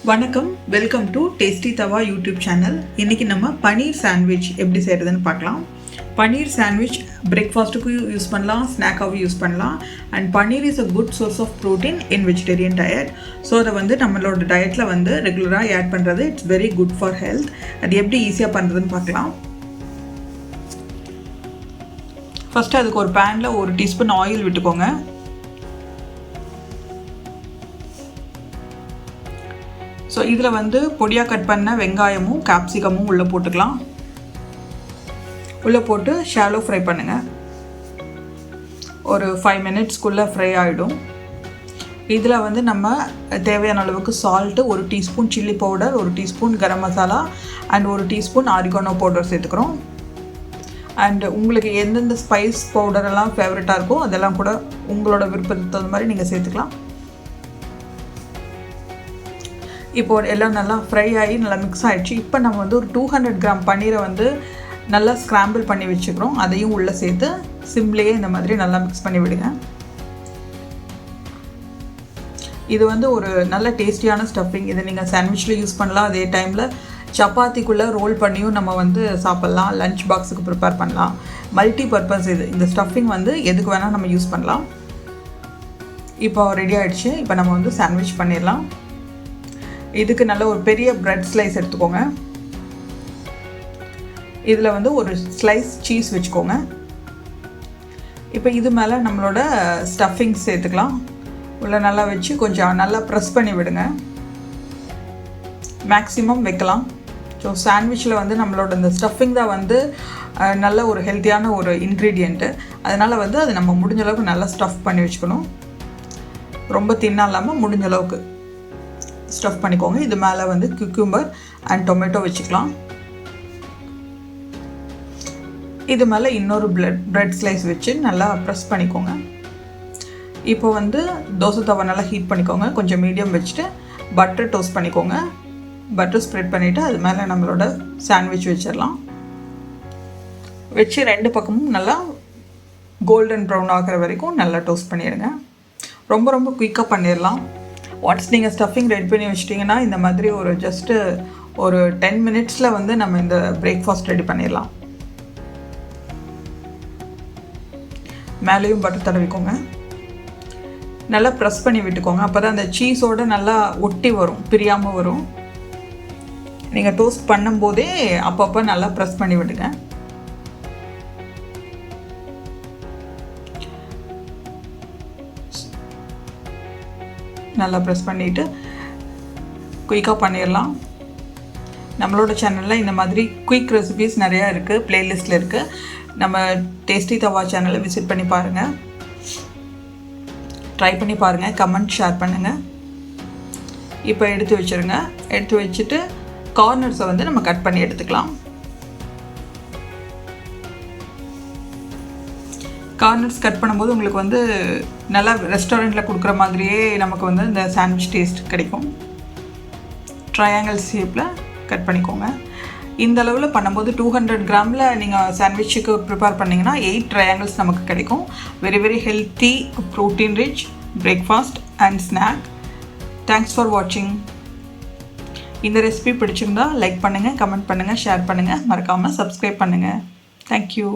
வணக்கம், welcome to tasty தவா YouTube channel. இன்றைக்கி நம்ம பன்னீர் சாண்ட்விச் எப்படி செய்கிறதுன்னு பார்க்கலாம். பன்னீர் சாண்ட்விச் பிரேக்ஃபாஸ்ட்டுக்கும் யூஸ் பண்ணலாம், ஸ்நாக்காகவும் யூஸ் பண்ணலாம். And paneer is a good source of protein in vegetarian diet. So அதை நம்மளோட டயட்டில் ரெகுலராக ஆட் பண்ணுறது it's very good for health. அது எப்படி ஈஸியாக பண்ணுறதுன்னு பார்க்கலாம். ஃபஸ்ட்டு அதுக்கு ஒரு பேனில் 1 டீஸ்பூன் ஆயில் விட்டுக்கோங்க. ஸோ இதில் பொடியாக கட் பண்ண வெங்காயமும் கேப்சிகமும் உள்ளே போட்டுக்கலாம். உள்ளே போட்டு ஷாலோ ஃப்ரை பண்ணுங்கள். ஒரு 5 மினிட்ஸ்க்குள்ளே ஃப்ரை ஆகிடும். இதில் நம்ம தேவையான அளவுக்கு salt, 1 teaspoon chilli powder, 1 teaspoon garam masala and 1 teaspoon oregano powder சேர்த்துக்கிறோம். அண்ட் உங்களுக்கு எந்தெந்த ஸ்பைஸ் பவுடரெல்லாம் ஃபேவரட்டாக இருக்கோ அதெல்லாம் கூட உங்களோட விருப்பத்துக்கு தகுந்த மாதிரி நீங்கள் சேர்த்துக்கலாம். இப்போது எல்லாம் நல்லா ஃப்ரை ஆகி நல்லா மிக்ஸ் ஆகிடுச்சு. இப்போ நம்ம ஒரு 200 கிராம் பன்னீரை நல்லா ஸ்க்ராம்பிள் பண்ணி வச்சுக்கிறோம். அதையும் உள்ளே சேர்த்து சிம்லேயே இந்த மாதிரி நல்லா மிக்ஸ் பண்ணி விடுங்க. இது ஒரு நல்ல டேஸ்டியான ஸ்டஃபிங். இதை நீங்கள் சாண்ட்விச்சில் யூஸ் பண்ணலாம். அதே டைமில் சப்பாத்திக்குள்ளே ரோல் பண்ணியும் நம்ம சாப்பிட்லாம். லஞ்ச் பாக்ஸுக்கு ப்ரிப்பேர் பண்ணலாம். மல்டி பர்பஸ் இது. இந்த ஸ்டஃபிங் எதுக்கு வேணால் நம்ம யூஸ் பண்ணலாம். இப்போ ரெடி ஆகிடுச்சு. இப்போ நம்ம சாண்ட்விச் பண்ணிடலாம். இதுக்கு நல்ல ஒரு பெரிய பிரெட் ஸ்லைஸ் எடுத்துக்கோங்க. இதில் ஒரு ஸ்லைஸ் சீஸ் வச்சுக்கோங்க. இப்போ இது மேலே நம்மளோட ஸ்டஃபிங் சேர்த்துக்கலாம். உள்ள நல்லா வச்சு கொஞ்சம் நல்லா ப்ரெஸ் பண்ணி விடுங்க. மேக்ஸிமம் வைக்கலாம். ஸோ சாண்ட்விச்சில் நம்மளோட இந்த ஸ்டஃபிங் தான் நல்ல ஒரு ஹெல்த்தியான ஒரு இன்க்ரீடியண்ட்டு. அதனால் அது நம்ம முடிஞ்ச அளவுக்கு நல்லா ஸ்டஃப் பண்ணி வச்சுக்கணும். ரொம்ப தின்னாக இல்லாமல் முடிஞ்ச அளவுக்கு ஸ்டஃப் பண்ணிக்கோங்க. இது மேலே குக்கும்பர் அண்ட் டொமேட்டோ வச்சுக்கலாம். இது மேலே இன்னொரு பிரெட் ஸ்லைஸ் வச்சு நல்லா ப்ரெஸ் பண்ணிக்கோங்க. இப்போ தோசை தவா நல்லா ஹீட் பண்ணிக்கோங்க. கொஞ்சம் மீடியம் வச்சுட்டு பட்டர் டோஸ்ட் பண்ணிக்கோங்க. பட்டர் ஸ்ப்ரெட் பண்ணிவிட்டு அது மேலே நம்மளோட சாண்ட்விச் வச்சிடலாம். வச்சு 2 பக்கமும் நல்லா கோல்டன் ப்ரௌன் ஆகிற வரைக்கும் நல்லா டோஸ்ட் பண்ணிடுங்க. ரொம்ப ரொம்ப குயிக்காக பண்ணிடலாம். ஒன்ஸ் நீங்கள் ஸ்டஃபிங் ரெடி பண்ணி வச்சிட்டிங்கன்னா இந்த மாதிரி ஜஸ்ட்டு ஒரு 10 மினிட்ஸில் நம்ம இந்த பிரேக்ஃபாஸ்ட் ரெடி பண்ணிடலாம். மேலேயும் பட்டர் தடவிக்கோங்க. நல்லா ப்ரெஸ் பண்ணி விட்டுக்கோங்க. அப்போ தான் அந்த சீஸோடு நல்லா ஒட்டி வரும், பிரியாமல் வரும். நீங்கள் டோஸ்ட் பண்ணும்போதே அப்பப்போ நல்லா ப்ரெஸ் பண்ணி விடுங்க. நல்லா ப்ரெஸ் பண்ணிவிட்டு குயிக்காக பண்ணிடலாம். நம்மளோட சேனலில் இந்த மாதிரி குயிக் ரெசிபீஸ் நிறையா இருக்குது, ப்ளேலிஸ்ட்டில் இருக்குது. நம்ம டேஸ்டி தவா சேனலை விசிட் பண்ணி பாருங்கள், ட்ரை பண்ணி பாருங்கள், கமெண்ட் ஷேர் பண்ணுங்கள். இப்போ எடுத்து வச்சுருங்க. எடுத்து வச்சுட்டு கார்னர்ஸை நம்ம கட் பண்ணி எடுத்துக்கலாம். கார்னர்ஸ் கட் பண்ணும்போது உங்களுக்கு நல்லா ரெஸ்டாரண்ட்டில் கொடுக்குற மாதிரியே நமக்கு இந்த சாண்ட்விச் டேஸ்ட் கிடைக்கும். ட்ரையாங்கிள் ஷேப்பில் கட் பண்ணிக்கோங்க. இந்த அளவில் பண்ணும்போது 200 கிராமில் நீங்கள் சாண்ட்விச்சுக்கு ப்ரிப்பேர் பண்ணிங்கன்னா 8 ட்ரையாங்கிள்ஸ் நமக்கு கிடைக்கும். Very very healthy, protein rich breakfast and snack. Thanks for வாட்சிங். இந்த ரெசிபி பிடிச்சிருந்தா லைக் பண்ணுங்கள், கமெண்ட் பண்ணுங்கள், ஷேர் பண்ணுங்கள். மறக்காமல் சப்ஸ்கிரைப் பண்ணுங்கள். தேங்க்யூ.